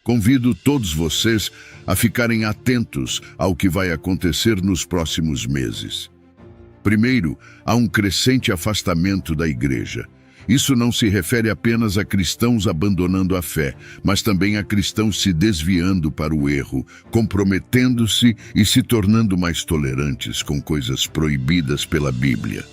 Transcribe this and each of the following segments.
Convido todos vocês a ficarem atentos ao que vai acontecer nos próximos meses. Primeiro, há um crescente afastamento da igreja. Isso não se refere apenas a cristãos abandonando a fé, mas também a cristãos se desviando para o erro, comprometendo-se e se tornando mais tolerantes com coisas proibidas pela Bíblia.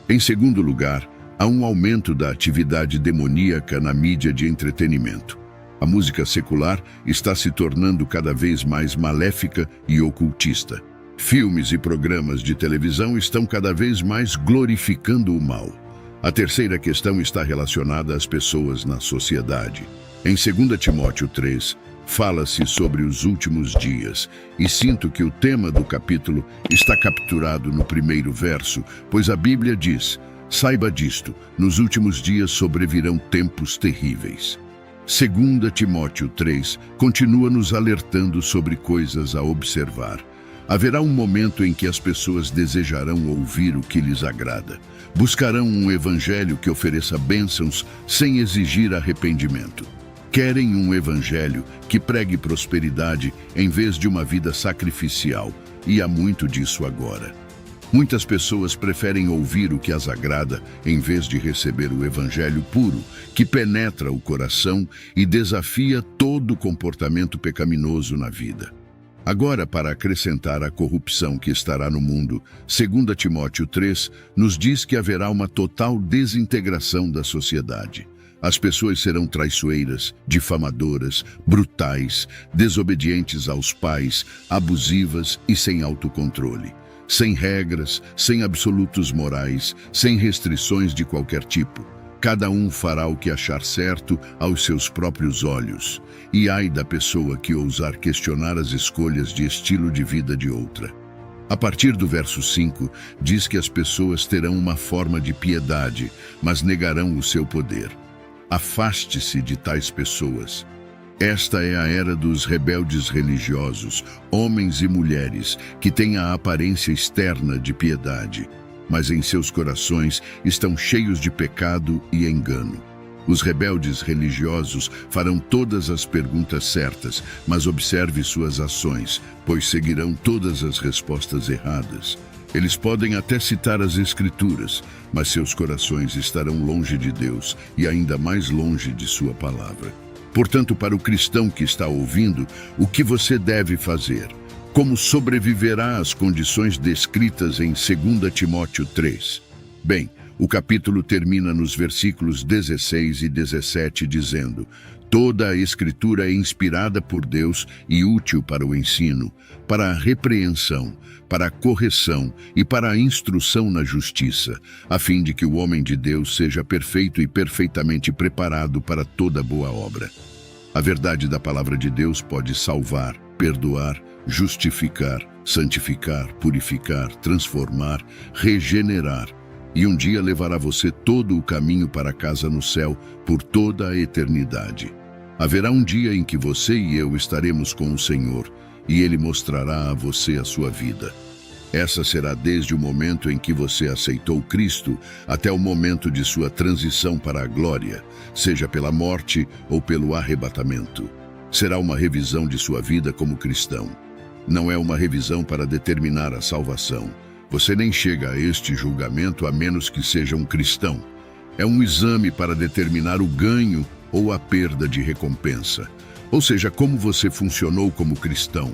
Em segundo lugar, há um aumento da atividade demoníaca na mídia de entretenimento. A música secular está se tornando cada vez mais maléfica e ocultista. Filmes e programas de televisão estão cada vez mais glorificando o mal. A terceira questão está relacionada às pessoas na sociedade. Em 2 Timóteo 3, fala-se sobre os últimos dias, e sinto que o tema do capítulo está capturado no primeiro verso, pois a Bíblia diz: saiba disto, nos últimos dias sobrevirão tempos terríveis. 2 Timóteo 3 continua nos alertando sobre coisas a observar. Haverá um momento em que as pessoas desejarão ouvir o que lhes agrada. Buscarão um evangelho que ofereça bênçãos sem exigir arrependimento. Querem um evangelho que pregue prosperidade em vez de uma vida sacrificial, e há muito disso agora. Muitas pessoas preferem ouvir o que as agrada em vez de receber o evangelho puro, que penetra o coração e desafia todo comportamento pecaminoso na vida. Agora, para acrescentar a corrupção que estará no mundo, 2 Timóteo 3 nos diz que haverá uma total desintegração da sociedade. As pessoas serão traiçoeiras, difamadoras, brutais, desobedientes aos pais, abusivas e sem autocontrole. Sem regras, sem absolutos morais, sem restrições de qualquer tipo. Cada um fará o que achar certo aos seus próprios olhos. E ai da pessoa que ousar questionar as escolhas de estilo de vida de outra. A partir do verso 5, diz que as pessoas terão uma forma de piedade, mas negarão o seu poder. Afaste-se de tais pessoas. Esta é a era dos rebeldes religiosos, homens e mulheres, que têm a aparência externa de piedade, mas em seus corações estão cheios de pecado e engano. Os rebeldes religiosos farão todas as perguntas certas, mas observe suas ações, pois seguirão todas as respostas erradas. Eles podem até citar as Escrituras, mas seus corações estarão longe de Deus e ainda mais longe de sua palavra. Portanto, para o cristão que está ouvindo, o que você deve fazer? Como sobreviverá às condições descritas em 2 Timóteo 3? Bem, o capítulo termina nos versículos 16 e 17 dizendo: toda a Escritura é inspirada por Deus e útil para o ensino, para a repreensão, para a correção e para a instrução na justiça, a fim de que o homem de Deus seja perfeito e perfeitamente preparado para toda boa obra. A verdade da palavra de Deus pode salvar, perdoar, justificar, santificar, purificar, transformar, regenerar, e um dia levará você todo o caminho para a casa no céu por toda a eternidade. Haverá um dia em que você e eu estaremos com o Senhor, e Ele mostrará a você a sua vida. Essa será desde o momento em que você aceitou Cristo até o momento de sua transição para a glória, seja pela morte ou pelo arrebatamento. Será uma revisão de sua vida como cristão. Não é uma revisão para determinar a salvação. Você nem chega a este julgamento a menos que seja um cristão. É um exame para determinar o ganho ou a perda de recompensa, ou seja, como você funcionou como cristão.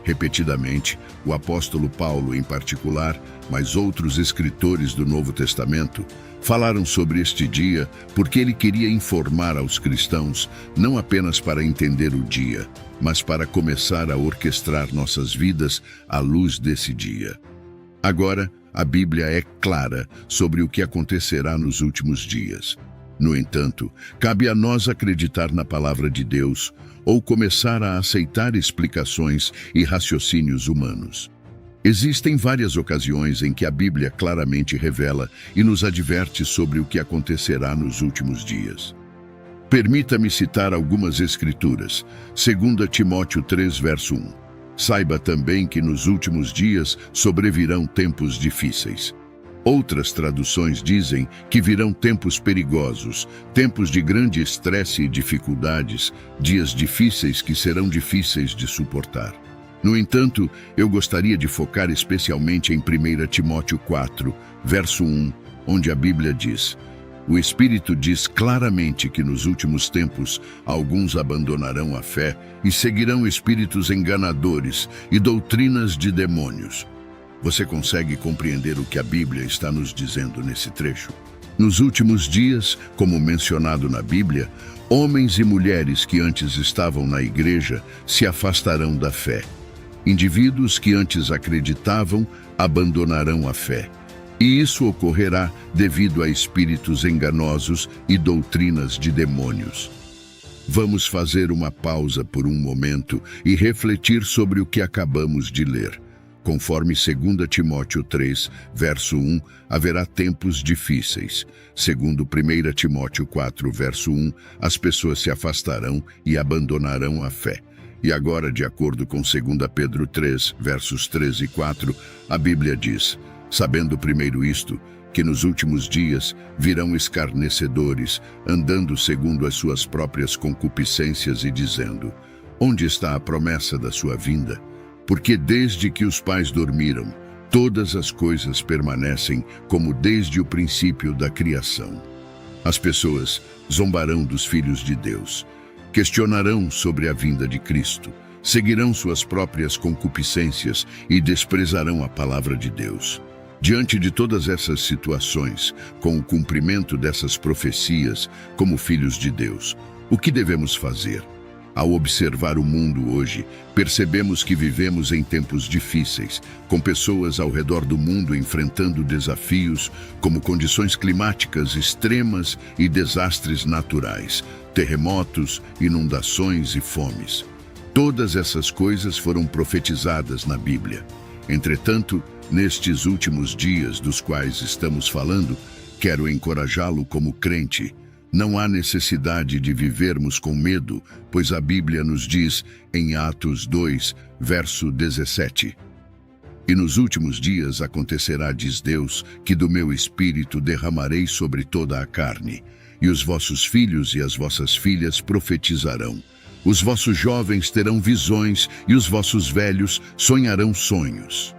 Repetidamente, o apóstolo Paulo em particular, mas outros escritores do Novo Testamento, falaram sobre este dia porque ele queria informar aos cristãos, não apenas para entender o dia, mas para começar a orquestrar nossas vidas à luz desse dia. Agora, a Bíblia é clara sobre o que acontecerá nos últimos dias. No entanto, cabe a nós acreditar na palavra de Deus ou começar a aceitar explicações e raciocínios humanos. Existem várias ocasiões em que a Bíblia claramente revela e nos adverte sobre o que acontecerá nos últimos dias. Permita-me citar algumas escrituras. 2 Timóteo 3, verso 1. Saiba também que nos últimos dias sobrevirão tempos difíceis. Outras traduções dizem que virão tempos perigosos, tempos de grande estresse e dificuldades, dias difíceis que serão difíceis de suportar. No entanto, eu gostaria de focar especialmente em 1 Timóteo 4, verso 1, onde a Bíblia diz: o Espírito diz claramente que nos últimos tempos alguns abandonarão a fé e seguirão espíritos enganadores e doutrinas de demônios. Você consegue compreender o que a Bíblia está nos dizendo nesse trecho? Nos últimos dias, como mencionado na Bíblia, homens e mulheres que antes estavam na igreja se afastarão da fé. Indivíduos que antes acreditavam abandonarão a fé. E isso ocorrerá devido a espíritos enganosos e doutrinas de demônios. Vamos fazer uma pausa por um momento e refletir sobre o que acabamos de ler. Conforme 2 Timóteo 3, verso 1, haverá tempos difíceis. Segundo 1 Timóteo 4, verso 1, as pessoas se afastarão e abandonarão a fé. E agora, de acordo com 2 Pedro 3, versos 3 e 4, a Bíblia diz: sabendo primeiro isto, que nos últimos dias virão escarnecedores, andando segundo as suas próprias concupiscências e dizendo: onde está a promessa da sua vinda? Porque desde que os pais dormiram, todas as coisas permanecem como desde o princípio da criação. As pessoas zombarão dos filhos de Deus, questionarão sobre a vinda de Cristo, seguirão suas próprias concupiscências e desprezarão a palavra de Deus. Diante de todas essas situações, com o cumprimento dessas profecias, como filhos de Deus, o que devemos fazer? Ao observar o mundo hoje, percebemos que vivemos em tempos difíceis, com pessoas ao redor do mundo enfrentando desafios como condições climáticas extremas e desastres naturais, terremotos, inundações e fomes. Todas essas coisas foram profetizadas na Bíblia. Entretanto, nestes últimos dias dos quais estamos falando, quero encorajá-lo como crente. Não há necessidade de vivermos com medo, pois a Bíblia nos diz em Atos 2, verso 17: e nos últimos dias acontecerá, diz Deus, que do meu espírito derramarei sobre toda a carne, e os vossos filhos e as vossas filhas profetizarão. Os vossos jovens terão visões e os vossos velhos sonharão sonhos.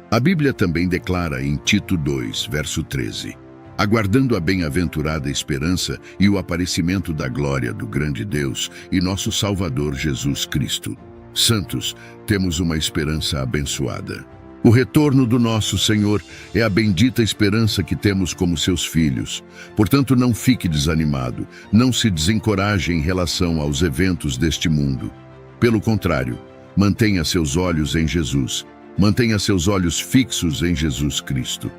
A Bíblia também declara em Tito 2, verso 13: aguardando a bem-aventurada esperança e o aparecimento da glória do grande Deus e nosso Salvador Jesus Cristo. Santos, temos uma esperança abençoada. O retorno do nosso Senhor é a bendita esperança que temos como seus filhos. Portanto, não fique desanimado, não se desencoraje em relação aos eventos deste mundo. Pelo contrário, mantenha seus olhos em Jesus. Mantenha seus olhos fixos em Jesus Cristo.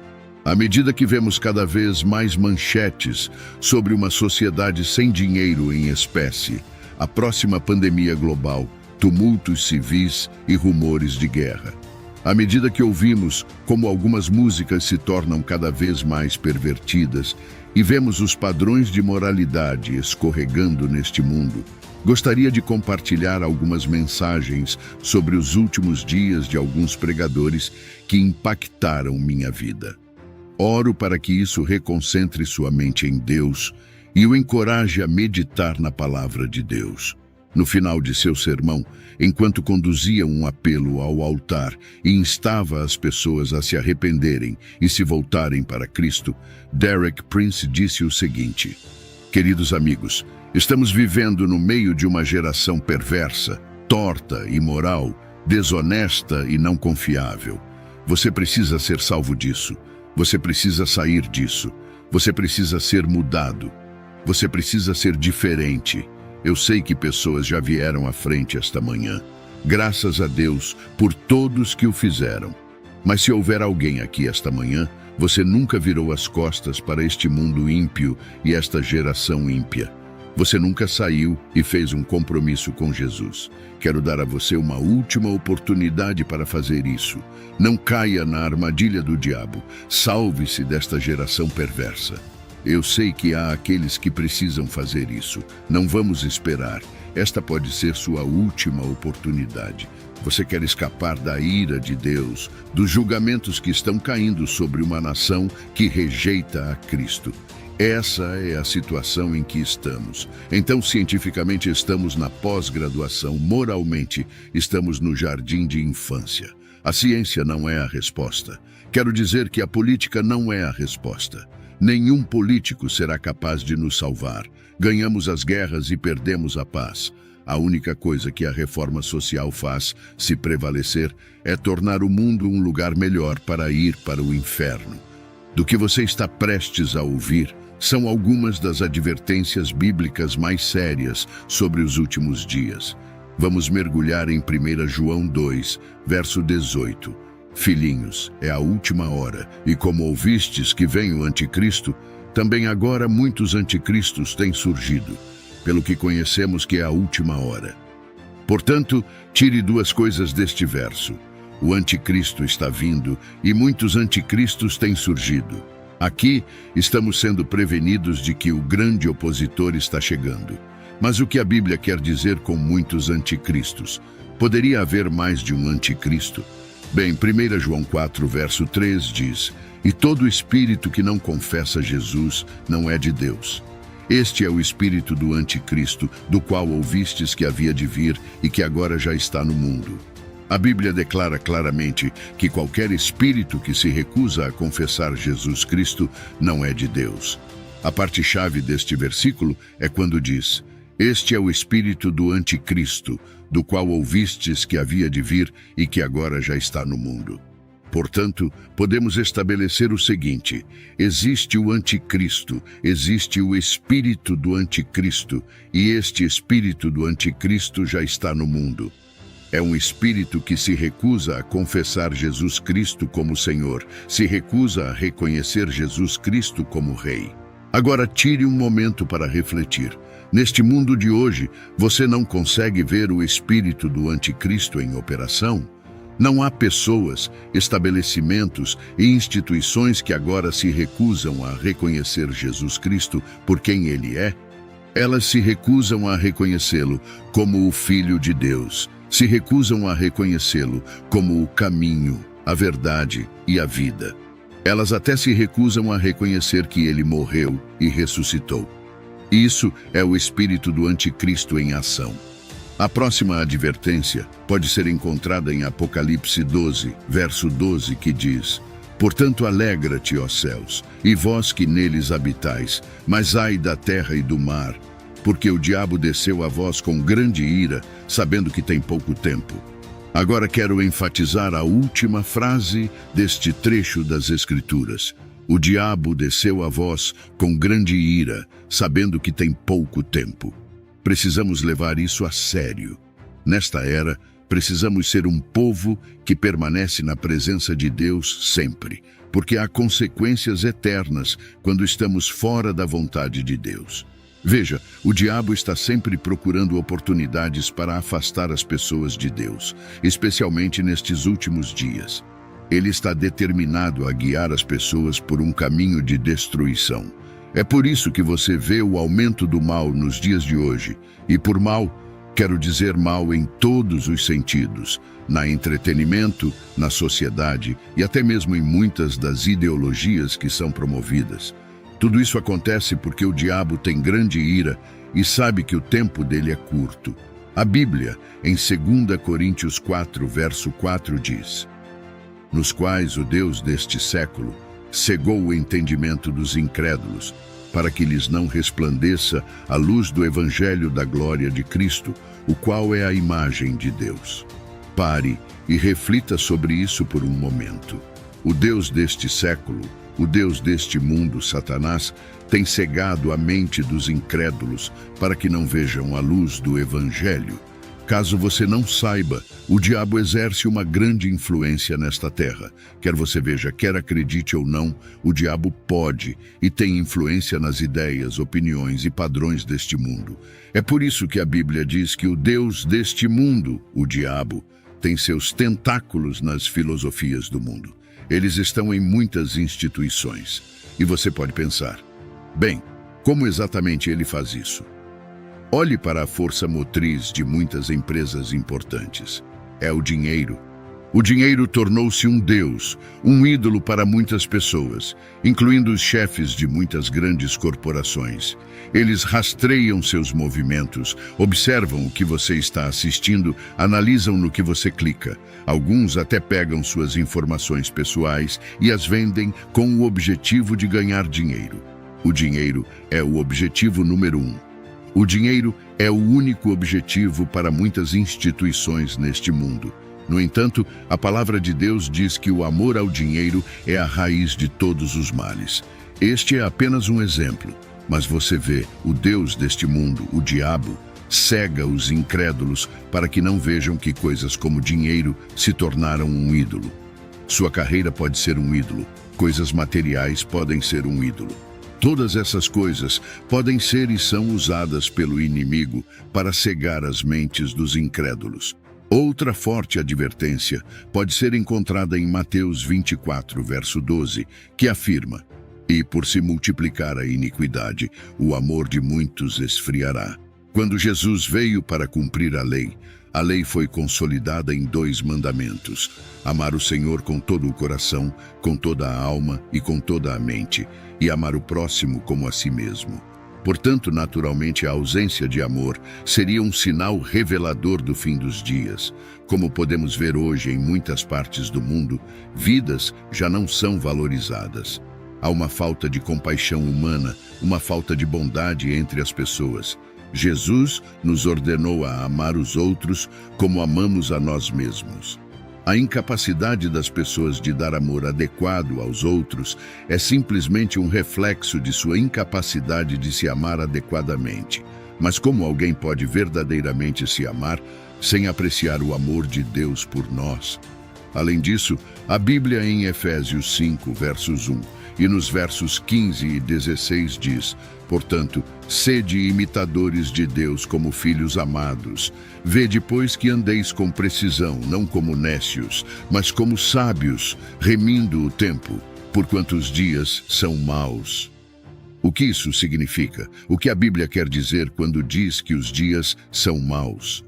À medida que vemos cada vez mais manchetes sobre uma sociedade sem dinheiro em espécie, a próxima pandemia global, tumultos civis e rumores de guerra. À medida que ouvimos como algumas músicas se tornam cada vez mais pervertidas e vemos os padrões de moralidade escorregando neste mundo, gostaria de compartilhar algumas mensagens sobre os últimos dias de alguns pregadores que impactaram minha vida. Oro para que isso reconcentre sua mente em Deus e o encoraje a meditar na palavra de Deus. No final de seu sermão, enquanto conduzia um apelo ao altar e instava as pessoas a se arrependerem e se voltarem para Cristo, Derek Prince disse o seguinte: queridos amigos, estamos vivendo no meio de uma geração perversa, torta, imoral, desonesta e não confiável. Você precisa ser salvo disso. Você precisa sair disso. Você precisa ser mudado. Você precisa ser diferente. Eu sei que pessoas já vieram à frente esta manhã. Graças a Deus por todos que o fizeram. Mas se houver alguém aqui esta manhã, você nunca virou as costas para este mundo ímpio e esta geração ímpia. Você nunca saiu e fez um compromisso com Jesus. Quero dar a você uma última oportunidade para fazer isso. Não caia na armadilha do diabo. Salve-se desta geração perversa. Eu sei que há aqueles que precisam fazer isso. Não vamos esperar. esta pode ser sua última oportunidade. Você quer escapar da ira de Deus, dos julgamentos que estão caindo sobre uma nação que rejeita a Cristo. Essa é a situação em que estamos. Então, cientificamente, estamos na pós-graduação. Moralmente, estamos no jardim de infância. A ciência não é a resposta. Quero dizer que a política não é a resposta. Nenhum político será capaz de nos salvar. Ganhamos as guerras e perdemos a paz. A única coisa que a reforma social faz, se prevalecer, é tornar o mundo um lugar melhor para ir para o inferno. Do que você está prestes a ouvir são algumas das advertências bíblicas mais sérias sobre os últimos dias. Vamos mergulhar em 1 João 2, verso 18. Filhinhos, é a última hora, e como ouvistes que vem o anticristo, também agora muitos anticristos têm surgido, pelo que conhecemos que é a última hora. Portanto, tire duas coisas deste verso. O anticristo está vindo e muitos anticristos têm surgido. Aqui, estamos sendo prevenidos de que o grande opositor está chegando. Mas o que a Bíblia quer dizer com muitos anticristos? Poderia haver mais de um anticristo? Bem, 1 João 4, verso 3 diz: "E todo espírito que não confessa Jesus não é de Deus. Este é o espírito do anticristo, do qual ouvistes que havia de vir e que agora já está no mundo." A Bíblia declara claramente que qualquer espírito que se recusa a confessar Jesus Cristo não é de Deus. A parte-chave deste versículo é quando diz: "Este é o espírito do anticristo, do qual ouvistes que havia de vir e que agora já está no mundo." Portanto, podemos estabelecer o seguinte: existe o anticristo, existe o espírito do anticristo, e este espírito do anticristo já está no mundo. É um espírito que se recusa a confessar Jesus Cristo como Senhor, se recusa a reconhecer Jesus Cristo como Rei. Agora tire um momento para refletir. Neste mundo de hoje, você não consegue ver o espírito do anticristo em operação? Não há pessoas, estabelecimentos e instituições que agora se recusam a reconhecer Jesus Cristo por quem Ele é? Elas se recusam a reconhecê-lo como o Filho de Deus. Se recusam a reconhecê-lo como o caminho, a verdade e a vida. Elas até se recusam a reconhecer que ele morreu e ressuscitou. Isso é o espírito do anticristo em ação. A próxima advertência pode ser encontrada em Apocalipse 12, verso 12, que diz: "Portanto, alegra-te, ó céus, e vós que neles habitais, mas ai da terra e do mar, porque o diabo desceu a vós com grande ira, sabendo que tem pouco tempo." Agora quero enfatizar a última frase deste trecho das Escrituras. O diabo desceu a vós com grande ira, sabendo que tem pouco tempo. Precisamos levar isso a sério. Nesta era, precisamos ser um povo que permanece na presença de Deus sempre, porque há consequências eternas quando estamos fora da vontade de Deus. Veja, o diabo está sempre procurando oportunidades para afastar as pessoas de Deus, especialmente nestes últimos dias. Ele está determinado a guiar as pessoas por um caminho de destruição. É por isso que você vê o aumento do mal nos dias de hoje. E por mal, quero dizer mal em todos os sentidos, na entretenimento, na sociedade e até mesmo em muitas das ideologias que são promovidas. Tudo isso acontece porque o diabo tem grande ira e sabe que o tempo dele é curto. A Bíblia, em 2 Coríntios 4, verso 4, diz: "Nos quais o Deus deste século cegou o entendimento dos incrédulos, para que lhes não resplandeça a luz do Evangelho da glória de Cristo, o qual é a imagem de Deus." Pare e reflita sobre isso por um momento. O Deus deste século, o Deus deste mundo, Satanás, tem cegado a mente dos incrédulos para que não vejam a luz do Evangelho. Caso você não saiba, o diabo exerce uma grande influência nesta terra. Quer você veja, quer acredite ou não, o diabo pode e tem influência nas ideias, opiniões e padrões deste mundo. É por isso que a Bíblia diz que o Deus deste mundo, o diabo, tem seus tentáculos nas filosofias do mundo. Eles estão em muitas instituições. E você pode pensar: bem, como exatamente ele faz isso? Olhe para a força motriz de muitas empresas importantes. É o dinheiro. O dinheiro tornou-se um deus, um ídolo para muitas pessoas, incluindo os chefes de muitas grandes corporações. Eles rastreiam seus movimentos, observam o que você está assistindo, analisam no que você clica. Alguns até pegam suas informações pessoais e as vendem com o objetivo de ganhar dinheiro. O dinheiro é o objetivo número 1. O dinheiro é o único objetivo para muitas instituições neste mundo. No entanto, a palavra de Deus diz que o amor ao dinheiro é a raiz de todos os males. Este é apenas um exemplo, mas você vê, o Deus deste mundo, o diabo, cega os incrédulos para que não vejam que coisas como dinheiro se tornaram um ídolo. Sua carreira pode ser um ídolo, coisas materiais podem ser um ídolo. Todas essas coisas podem ser e são usadas pelo inimigo para cegar as mentes dos incrédulos. Outra forte advertência pode ser encontrada em Mateus 24, verso 12, que afirma: "E por se multiplicar a iniquidade, o amor de muitos esfriará." Quando Jesus veio para cumprir a lei foi consolidada em 2 mandamentos: amar o Senhor com todo o coração, com toda a alma e com toda a mente, e amar o próximo como a si mesmo. Portanto, naturalmente, a ausência de amor seria um sinal revelador do fim dos dias. Como podemos ver hoje em muitas partes do mundo, vidas já não são valorizadas. Há uma falta de compaixão humana, uma falta de bondade entre as pessoas. Jesus nos ordenou a amar os outros como amamos a nós mesmos. A incapacidade das pessoas de dar amor adequado aos outros é simplesmente um reflexo de sua incapacidade de se amar adequadamente. Mas como alguém pode verdadeiramente se amar sem apreciar o amor de Deus por nós? Além disso, a Bíblia em Efésios 5, versos 1 e nos versos 15 e 16 diz: "Portanto, sede imitadores de Deus como filhos amados. Vede, pois, que andeis com precisão, não como nécios, mas como sábios, remindo o tempo, porquanto os dias são maus." O que isso significa? O que a Bíblia quer dizer quando diz que os dias são maus?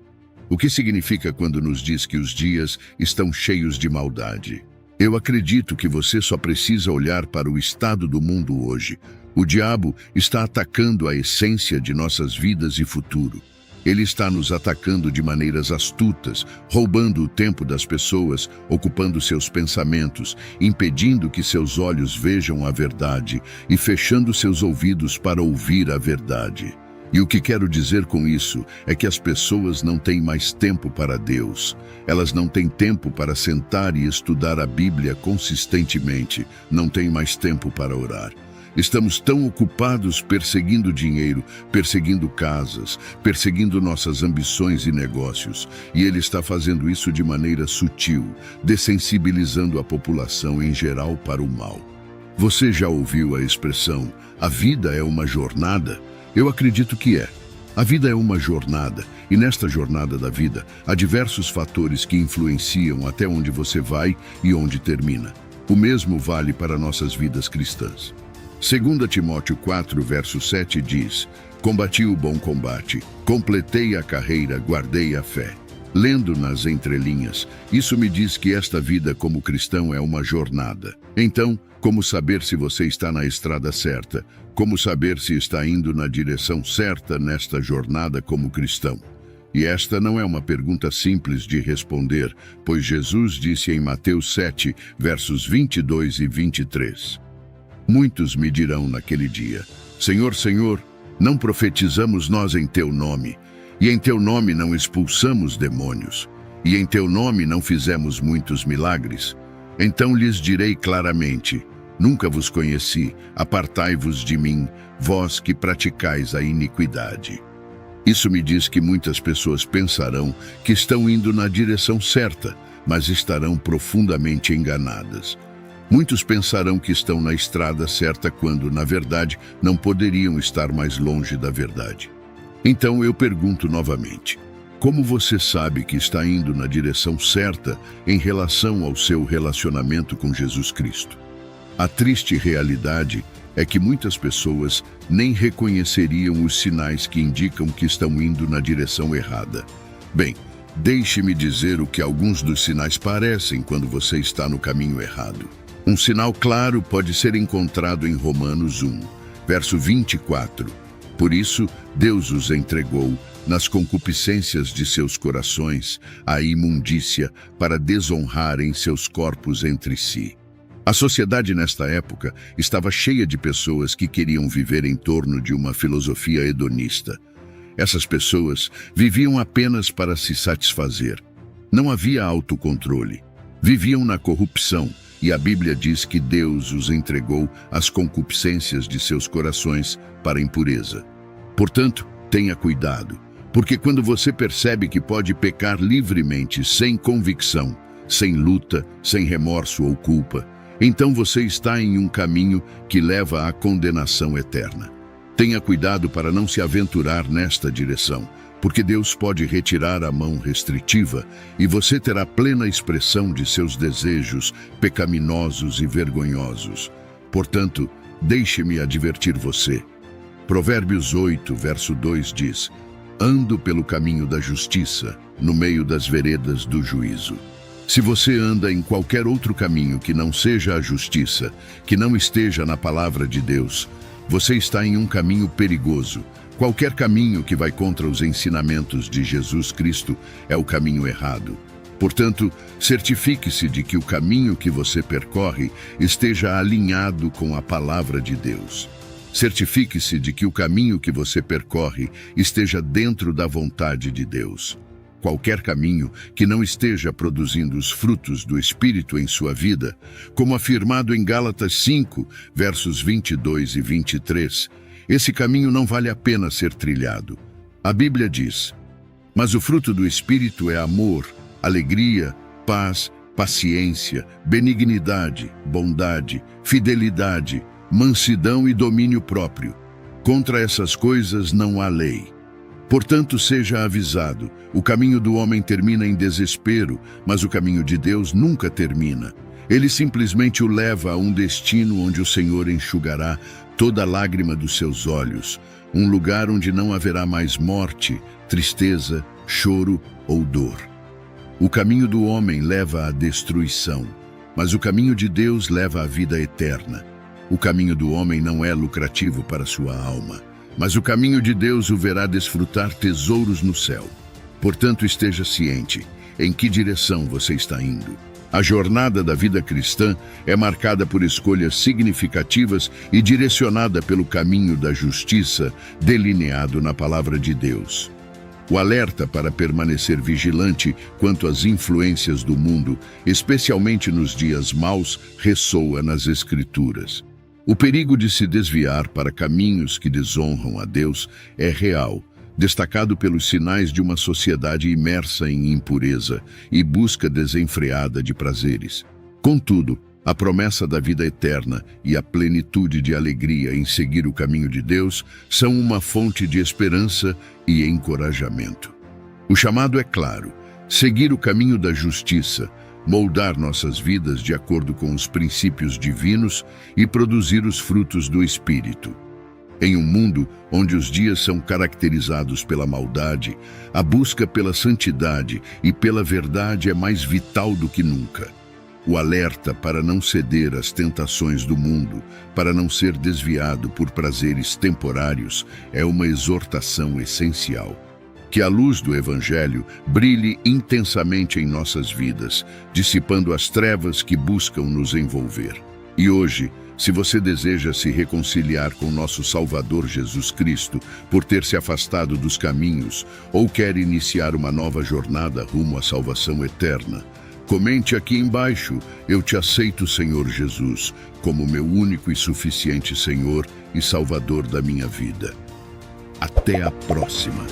O que significa quando nos diz que os dias estão cheios de maldade? Eu acredito que você só precisa olhar para o estado do mundo hoje. O diabo está atacando a essência de nossas vidas e futuro. Ele está nos atacando de maneiras astutas, roubando o tempo das pessoas, ocupando seus pensamentos, impedindo que seus olhos vejam a verdade e fechando seus ouvidos para ouvir a verdade. E o que quero dizer com isso é que as pessoas não têm mais tempo para Deus. Elas não têm tempo para sentar e estudar a Bíblia consistentemente, não têm mais tempo para orar. Estamos tão ocupados perseguindo dinheiro, perseguindo casas, perseguindo nossas ambições e negócios, e ele está fazendo isso de maneira sutil, dessensibilizando a população em geral para o mal. Você já ouviu a expressão, a vida é uma jornada? Eu acredito que é. A vida é uma jornada, e nesta jornada da vida, há diversos fatores que influenciam até onde você vai e onde termina. O mesmo vale para nossas vidas cristãs. 2 Timóteo 4, verso 7 diz: "Combati o bom combate, completei a carreira, guardei a fé." Lendo nas entrelinhas, isso me diz que esta vida como cristão é uma jornada. Então, como saber se você está na estrada certa? Como saber se está indo na direção certa nesta jornada como cristão? E esta não é uma pergunta simples de responder, pois Jesus disse em Mateus 7, versos 22 e 23. "Muitos me dirão naquele dia: Senhor, Senhor, não profetizamos nós em teu nome, e em teu nome não expulsamos demônios, e em teu nome não fizemos muitos milagres? Então lhes direi claramente: nunca vos conheci, apartai-vos de mim, vós que praticais a iniquidade." Isso me diz que muitas pessoas pensarão que estão indo na direção certa, mas estarão profundamente enganadas. Muitos pensarão que estão na estrada certa quando, na verdade, não poderiam estar mais longe da verdade. Então eu pergunto novamente: como você sabe que está indo na direção certa em relação ao seu relacionamento com Jesus Cristo? A triste realidade é que muitas pessoas nem reconheceriam os sinais que indicam que estão indo na direção errada. Bem, deixe-me dizer o que alguns dos sinais parecem quando você está no caminho errado. Um sinal claro pode ser encontrado em Romanos 1, verso 24. Por isso, Deus os entregou nas concupiscências de seus corações à imundícia para desonrarem seus corpos entre si. A sociedade nesta época estava cheia de pessoas que queriam viver em torno de uma filosofia hedonista. Essas pessoas viviam apenas para se satisfazer. Não havia autocontrole. Viviam na corrupção, e a Bíblia diz que Deus os entregou às concupiscências de seus corações para a impureza. Portanto, tenha cuidado, porque quando você percebe que pode pecar livremente, sem convicção, sem luta, sem remorso ou culpa, então você está em um caminho que leva à condenação eterna. Tenha cuidado para não se aventurar nesta direção, porque Deus pode retirar a mão restritiva e você terá plena expressão de seus desejos pecaminosos e vergonhosos. Portanto, deixe-me advertir você. Provérbios 8, verso 2 diz: Ando pelo caminho da justiça, no meio das veredas do juízo. Se você anda em qualquer outro caminho que não seja a justiça, que não esteja na palavra de Deus, você está em um caminho perigoso. Qualquer caminho que vai contra os ensinamentos de Jesus Cristo é o caminho errado. Portanto, certifique-se de que o caminho que você percorre esteja alinhado com a palavra de Deus. Certifique-se de que o caminho que você percorre esteja dentro da vontade de Deus. Qualquer caminho que não esteja produzindo os frutos do Espírito em sua vida, como afirmado em Gálatas 5, versos 22 e 23, esse caminho não vale a pena ser trilhado. A Bíblia diz: Mas o fruto do Espírito é amor, alegria, paz, paciência, benignidade, bondade, fidelidade, mansidão e domínio próprio. Contra essas coisas não há lei. Portanto, seja avisado, o caminho do homem termina em desespero, mas o caminho de Deus nunca termina. Ele simplesmente o leva a um destino onde o Senhor enxugará toda lágrima dos seus olhos, um lugar onde não haverá mais morte, tristeza, choro ou dor. O caminho do homem leva à destruição, mas o caminho de Deus leva à vida eterna. O caminho do homem não é lucrativo para sua alma, mas o caminho de Deus o verá desfrutar tesouros no céu. Portanto, esteja ciente em que direção você está indo. A jornada da vida cristã é marcada por escolhas significativas e direcionada pelo caminho da justiça delineado na palavra de Deus. O alerta para permanecer vigilante quanto às influências do mundo, especialmente nos dias maus, ressoa nas Escrituras. O perigo de se desviar para caminhos que desonram a Deus é real, destacado pelos sinais de uma sociedade imersa em impureza e busca desenfreada de prazeres. Contudo, a promessa da vida eterna e a plenitude de alegria em seguir o caminho de Deus são uma fonte de esperança e encorajamento. O chamado é claro: seguir o caminho da justiça, moldar nossas vidas de acordo com os princípios divinos e produzir os frutos do Espírito. Em um mundo onde os dias são caracterizados pela maldade, a busca pela santidade e pela verdade é mais vital do que nunca. O alerta para não ceder às tentações do mundo, para não ser desviado por prazeres temporários, é uma exortação essencial. Que a luz do Evangelho brilhe intensamente em nossas vidas, dissipando as trevas que buscam nos envolver. E hoje, se você deseja se reconciliar com nosso Salvador Jesus Cristo por ter se afastado dos caminhos ou quer iniciar uma nova jornada rumo à salvação eterna, comente aqui embaixo: eu te aceito, Senhor Jesus, como meu único e suficiente Senhor e Salvador da minha vida. Até a próxima!